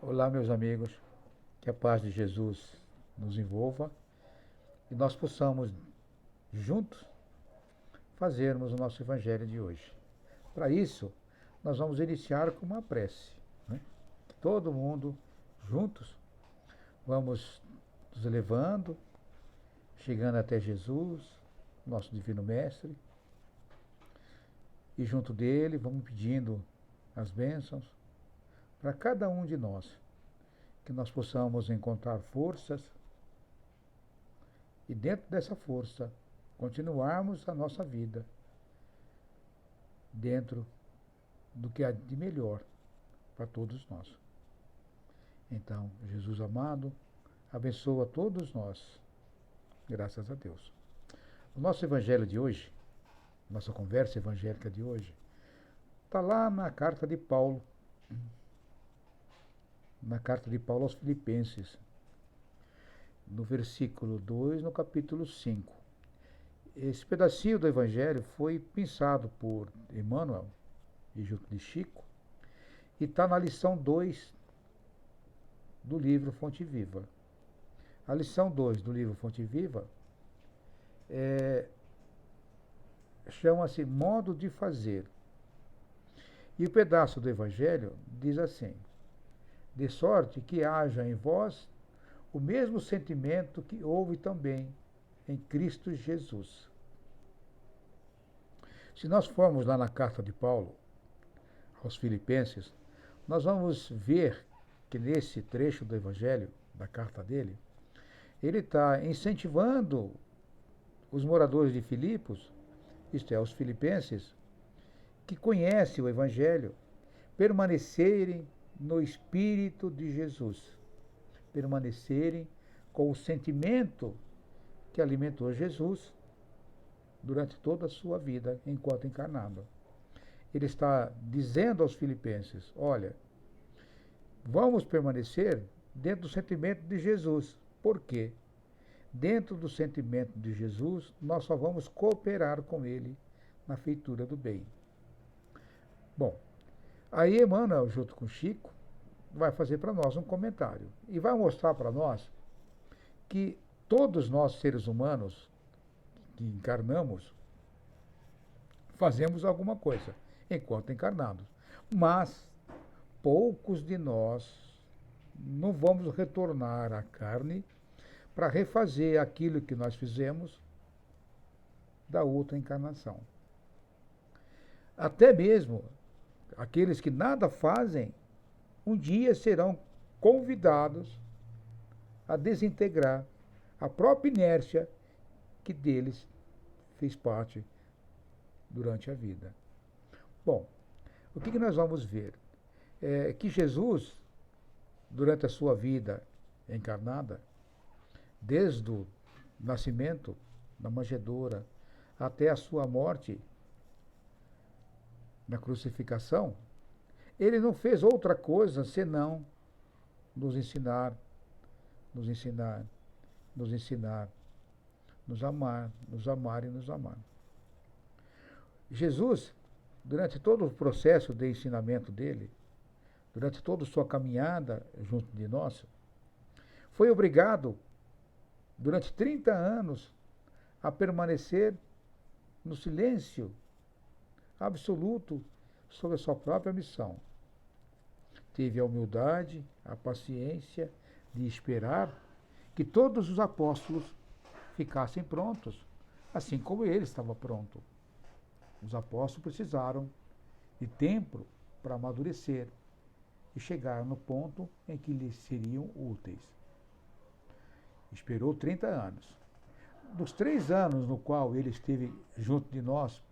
Olá, meus amigos, que a paz de Jesus nos envolva e nós possamos, juntos, fazermos o nosso Evangelho de hoje. Para isso, nós vamos iniciar com uma prece. Né? Todo mundo, juntos, vamos nos elevando, chegando até Jesus, nosso Divino Mestre, e junto dele vamos pedindo as bênçãos para cada um de nós, que nós possamos encontrar forças e dentro dessa força continuarmos a nossa vida dentro do que há de melhor para todos nós. Então, Jesus amado, abençoa todos nós, graças a Deus. O nosso evangelho de hoje, nossa conversa evangélica de hoje, está lá na carta de Paulo aos Filipenses, no versículo 2, no capítulo 5. Esse pedacinho do Evangelho foi pensado por Emmanuel e junto de Chico e está na lição 2 do livro Fonte Viva. A lição 2 do livro Fonte Viva chama-se Modo de Fazer. E o pedaço do Evangelho diz assim: de sorte que haja em vós o mesmo sentimento que houve também em Cristo Jesus. Se nós formos lá na carta de Paulo aos Filipenses, nós vamos ver que nesse trecho do Evangelho, da carta dele, ele está incentivando os moradores de Filipos, isto é, os filipenses, que conhecem o Evangelho, permanecerem no Espírito de Jesus, permanecerem com o sentimento que alimentou Jesus durante toda a sua vida enquanto encarnado. Ele está dizendo aos filipenses: olha, vamos permanecer dentro do sentimento de Jesus. Por quê? Dentro do sentimento de Jesus, nós só vamos cooperar com ele na feitura do bem. Bom, aí Emmanuel, junto com Chico, vai fazer para nós um comentário e vai mostrar para nós que todos nós, seres humanos, que encarnamos, fazemos alguma coisa enquanto encarnados. Mas poucos de nós não vamos retornar à carne para refazer aquilo que nós fizemos da outra encarnação. Até mesmo aqueles que nada fazem, um dia serão convidados a desintegrar a própria inércia que deles fez parte durante a vida. Bom, o que nós vamos ver? É que Jesus, durante a sua vida encarnada, desde o nascimento na manjedoura até a sua morte na crucificação, ele não fez outra coisa senão nos ensinar, nos ensinar, nos ensinar, nos amar e nos amar. Jesus, durante todo o processo de ensinamento dele, durante toda a sua caminhada junto de nós, foi obrigado, durante 30 anos, a permanecer no silêncio absoluto sobre a sua própria missão. Teve a humildade, a paciência de esperar que todos os apóstolos ficassem prontos, assim como ele estava pronto. Os apóstolos precisaram de tempo para amadurecer e chegar no ponto em que lhes seriam úteis. Esperou 30 anos. Dos 3 anos no qual ele esteve junto de nós,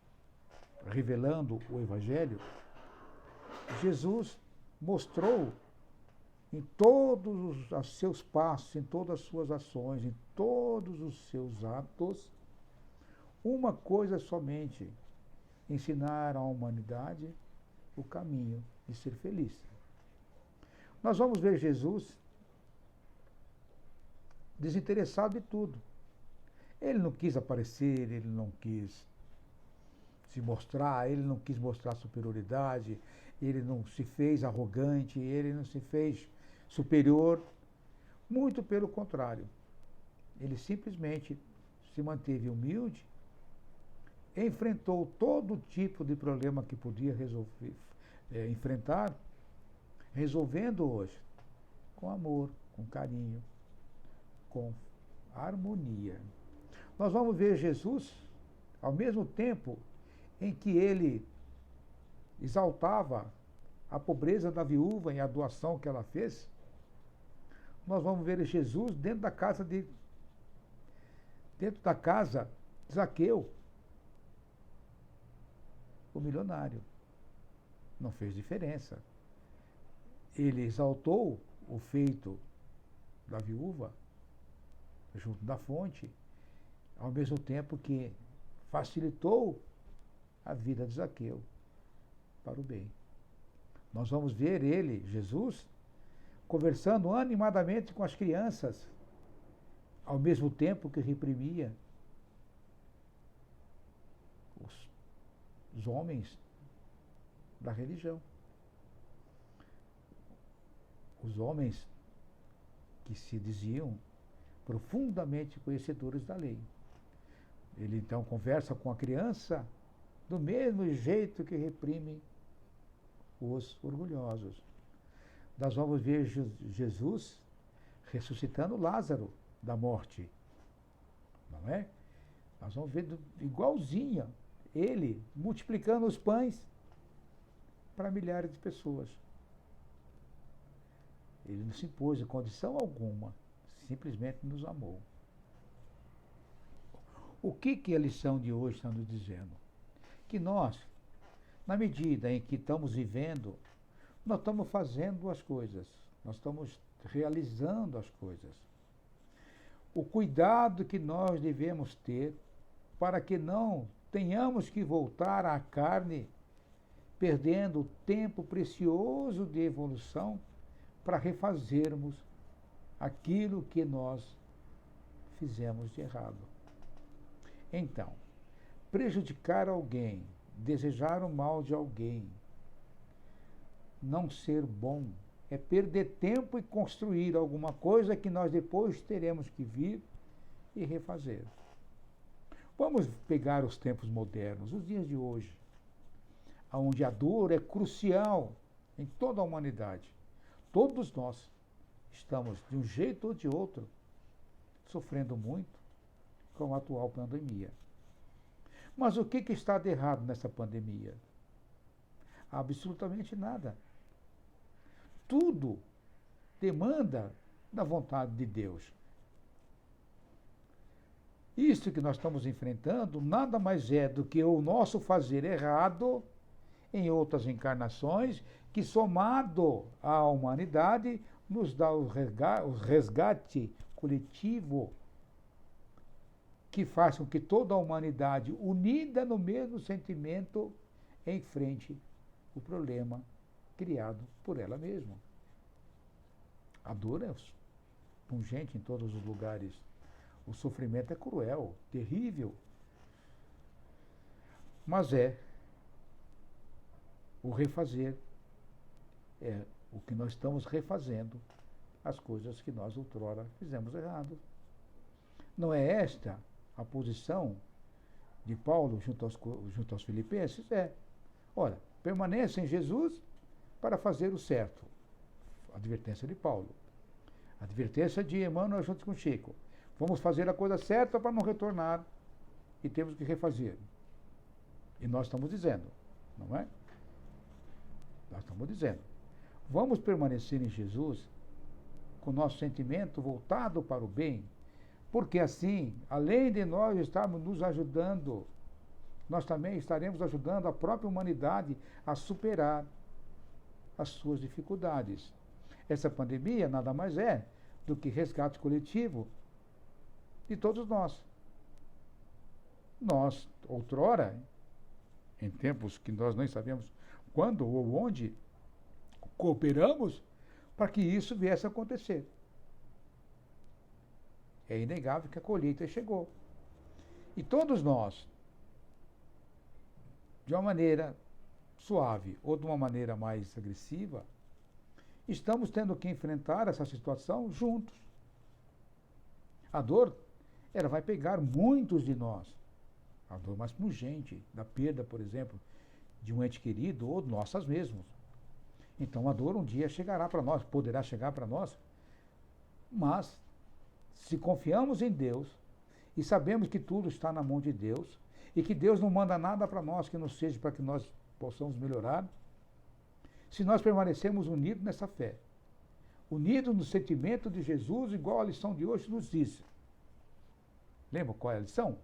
revelando o Evangelho, Jesus mostrou em todos os seus passos, em todas as suas ações, em todos os seus atos, uma coisa somente: ensinar à humanidade o caminho de ser feliz. Nós vamos ver Jesus desinteressado de tudo. Ele não quis aparecer, ele não quis se mostrar, ele não quis mostrar superioridade, ele não se fez arrogante, ele não se fez superior. Muito pelo contrário. Ele simplesmente se manteve humilde, enfrentou todo tipo de problema que podia enfrentar, resolvendo hoje com amor, com carinho, com harmonia. Nós vamos ver Jesus, ao mesmo tempo em que ele exaltava a pobreza da viúva e a doação que ela fez, nós vamos ver Jesus dentro da casa de Zaqueu, o milionário. Não fez diferença. Ele exaltou o feito da viúva junto da fonte, ao mesmo tempo que facilitou a vida de Zaqueu para o bem. Nós vamos ver ele, Jesus, conversando animadamente com as crianças, ao mesmo tempo que reprimia os homens da religião. Os homens que se diziam profundamente conhecedores da lei. Ele então conversa com a criança do mesmo jeito que reprime os orgulhosos. Nós vamos ver Jesus ressuscitando Lázaro da morte. Não é? Nós vamos ver igualzinho ele multiplicando os pães para milhares de pessoas. Ele não se impôs em condição alguma, simplesmente nos amou. O que a lição de hoje está nos dizendo? Que nós, na medida em que estamos vivendo, nós estamos fazendo as coisas, nós estamos realizando as coisas. O cuidado que nós devemos ter para que não tenhamos que voltar à carne, perdendo o tempo precioso de evolução para refazermos aquilo que nós fizemos de errado. Então, prejudicar alguém, desejar o mal de alguém, não ser bom, é perder tempo e construir alguma coisa que nós depois teremos que vir e refazer. Vamos pegar os tempos modernos, os dias de hoje, onde a dor é crucial em toda a humanidade. Todos nós estamos, de um jeito ou de outro, sofrendo muito com a atual pandemia. Mas o que está de errado nessa pandemia? Absolutamente nada. Tudo demanda da vontade de Deus. Isso que nós estamos enfrentando nada mais é do que o nosso fazer errado em outras encarnações, que somado à humanidade nos dá o resgate coletivo que faz com que toda a humanidade, unida no mesmo sentimento, enfrente o problema criado por ela mesma. A dor é pungente em todos os lugares. O sofrimento é cruel, terrível. Mas é o refazer. É o que nós estamos refazendo as coisas que nós outrora fizemos errado. Não é esta a posição de Paulo junto aos Filipenses? Olha, permaneça em Jesus para fazer o certo. Advertência de Paulo. Advertência de Emmanuel junto com Chico. Vamos fazer a coisa certa para não retornar e temos que refazer. E nós estamos dizendo, não é? Nós estamos dizendo. Vamos permanecer em Jesus com o nosso sentimento voltado para o bem, porque assim, além de nós estarmos nos ajudando, nós também estaremos ajudando a própria humanidade a superar as suas dificuldades. Essa pandemia nada mais é do que resgate coletivo de todos nós. Nós, outrora, em tempos que nós nem sabemos quando ou onde, cooperamos para que isso viesse a acontecer. É inegável que a colheita chegou. E todos nós, de uma maneira suave ou de uma maneira mais agressiva, estamos tendo que enfrentar essa situação juntos. A dor, ela vai pegar muitos de nós. A dor mais pungente, da perda, por exemplo, de um ente querido ou nossas mesmos. Então a dor um dia chegará para nós, poderá chegar para nós, mas se confiamos em Deus e sabemos que tudo está na mão de Deus e que Deus não manda nada para nós que não seja para que nós possamos melhorar, se nós permanecemos unidos nessa fé, unidos no sentimento de Jesus, igual a lição de hoje nos diz. Lembra qual é a lição?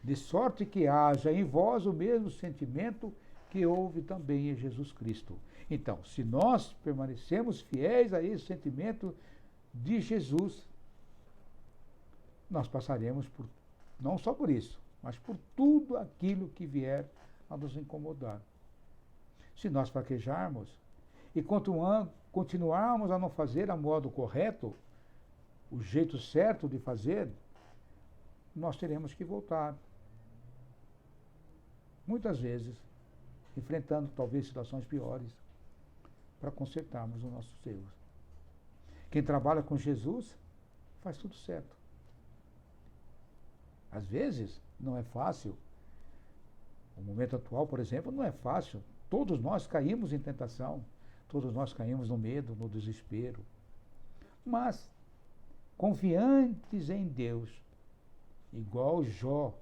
De sorte que haja em vós o mesmo sentimento que houve também em Jesus Cristo. Então, se nós permanecemos fiéis a esse sentimento de Jesus, nós passaremos por, não só por isso, mas por tudo aquilo que vier a nos incomodar. Se nós fraquejarmos e continuarmos a não fazer a modo correto, o jeito certo de fazer, nós teremos que voltar. Muitas vezes, enfrentando talvez situações piores, para consertarmos os nossos erros. Quem trabalha com Jesus faz tudo certo. Às vezes, não é fácil. O momento atual, por exemplo, não é fácil. Todos nós caímos em tentação, todos nós caímos no medo, no desespero. Mas, confiantes em Deus, igual Jó.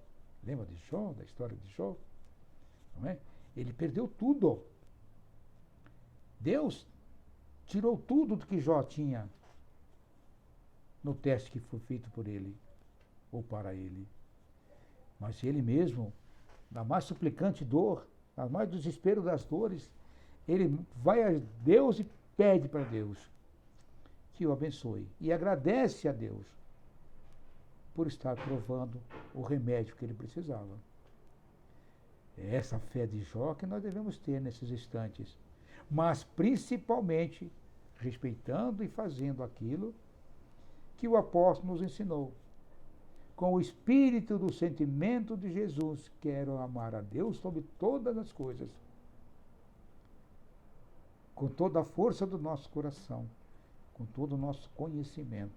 Lembra de Jó, da história de Jó? Não é? Ele perdeu tudo. Deus tirou tudo do que Jó tinha no teste que foi feito por ele, ou para ele. Mas ele mesmo, na mais suplicante dor, na mais desespero das dores, ele vai a Deus e pede para Deus que o abençoe. E agradece a Deus por estar provando o remédio que ele precisava. É essa fé de Jó que nós devemos ter nesses instantes. Mas principalmente respeitando e fazendo aquilo que o apóstolo nos ensinou. Com o espírito do sentimento de Jesus, quero amar a Deus sobre todas as coisas, com toda a força do nosso coração, com todo o nosso conhecimento,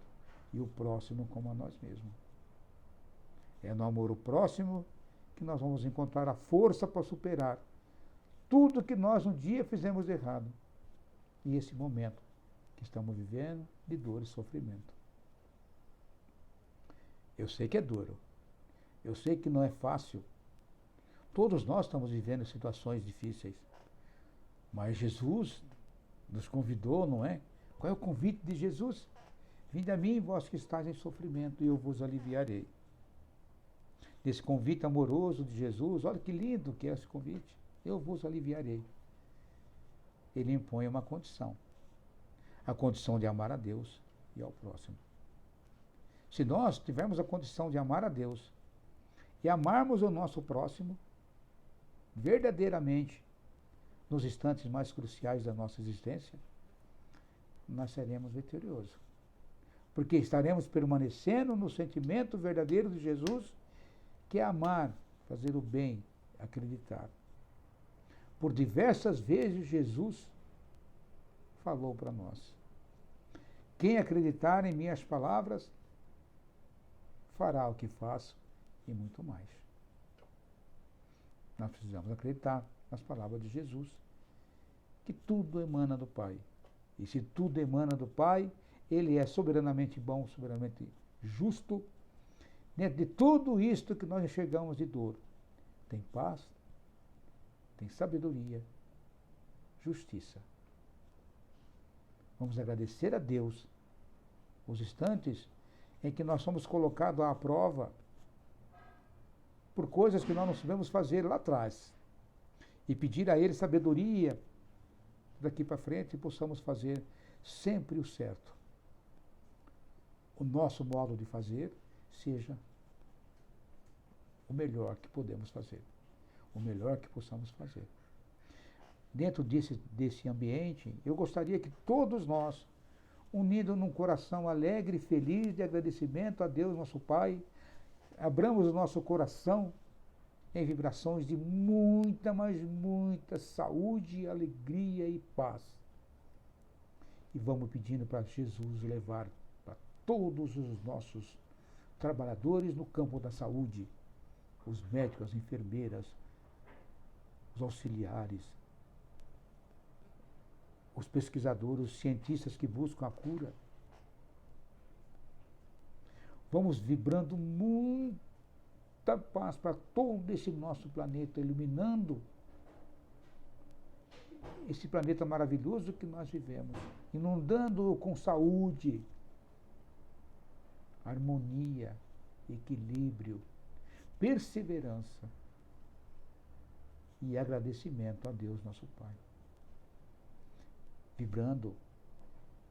e o próximo como a nós mesmos. É no amor ao próximo que nós vamos encontrar a força para superar tudo que nós um dia fizemos de errado. E esse momento que estamos vivendo de dor e sofrimento. Eu sei que é duro. Eu sei que não é fácil. Todos nós estamos vivendo situações difíceis. Mas Jesus nos convidou, não é? Qual é o convite de Jesus? Vinde a mim, vós que estáis em sofrimento, e eu vos aliviarei. Desse convite amoroso de Jesus, olha que lindo que é esse convite. Eu vos aliviarei. Ele impõe uma condição. A condição de amar a Deus e ao próximo. Se nós tivermos a condição de amar a Deus e amarmos o nosso próximo, verdadeiramente, nos instantes mais cruciais da nossa existência, nós seremos vitoriosos. Porque estaremos permanecendo no sentimento verdadeiro de Jesus, que é amar, fazer o bem, acreditar. Por diversas vezes Jesus falou para nós: quem acreditar em minhas palavras, fará o que faço e muito mais. Nós precisamos acreditar nas palavras de Jesus, que tudo emana do Pai. E se tudo emana do Pai, Ele é soberanamente bom, soberanamente justo. Dentro de tudo isto que nós enxergamos de dor, tem paz, tem sabedoria, justiça. Vamos agradecer a Deus os instantes em que nós somos colocados à prova por coisas que nós não sabemos fazer lá atrás. E pedir a Ele sabedoria daqui para frente e possamos fazer sempre o certo. O nosso modo de fazer seja o melhor que podemos fazer. O melhor que possamos fazer. Dentro desse ambiente, eu gostaria que todos nós, unidos num coração alegre e feliz de agradecimento a Deus, nosso Pai, abramos o nosso coração em vibrações de muita, mas muita saúde, alegria e paz. e vamos pedindo para Jesus levar para todos os nossos trabalhadores no campo da saúde, os médicos, as enfermeiras, os auxiliares, os pesquisadores, os cientistas que buscam a cura. Vamos vibrando muita paz para todo esse nosso planeta, iluminando esse planeta maravilhoso que nós vivemos, inundando-o com saúde, harmonia, equilíbrio, perseverança e agradecimento a Deus, nosso Pai. Vibrando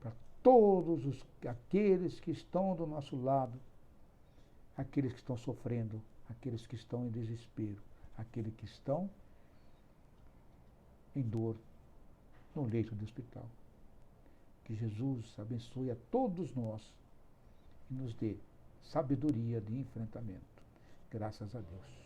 para todos aqueles que estão do nosso lado, aqueles que estão sofrendo, aqueles que estão em desespero, aqueles que estão em dor no leito do hospital. Que Jesus abençoe a todos nós e nos dê sabedoria de enfrentamento. Graças a Deus.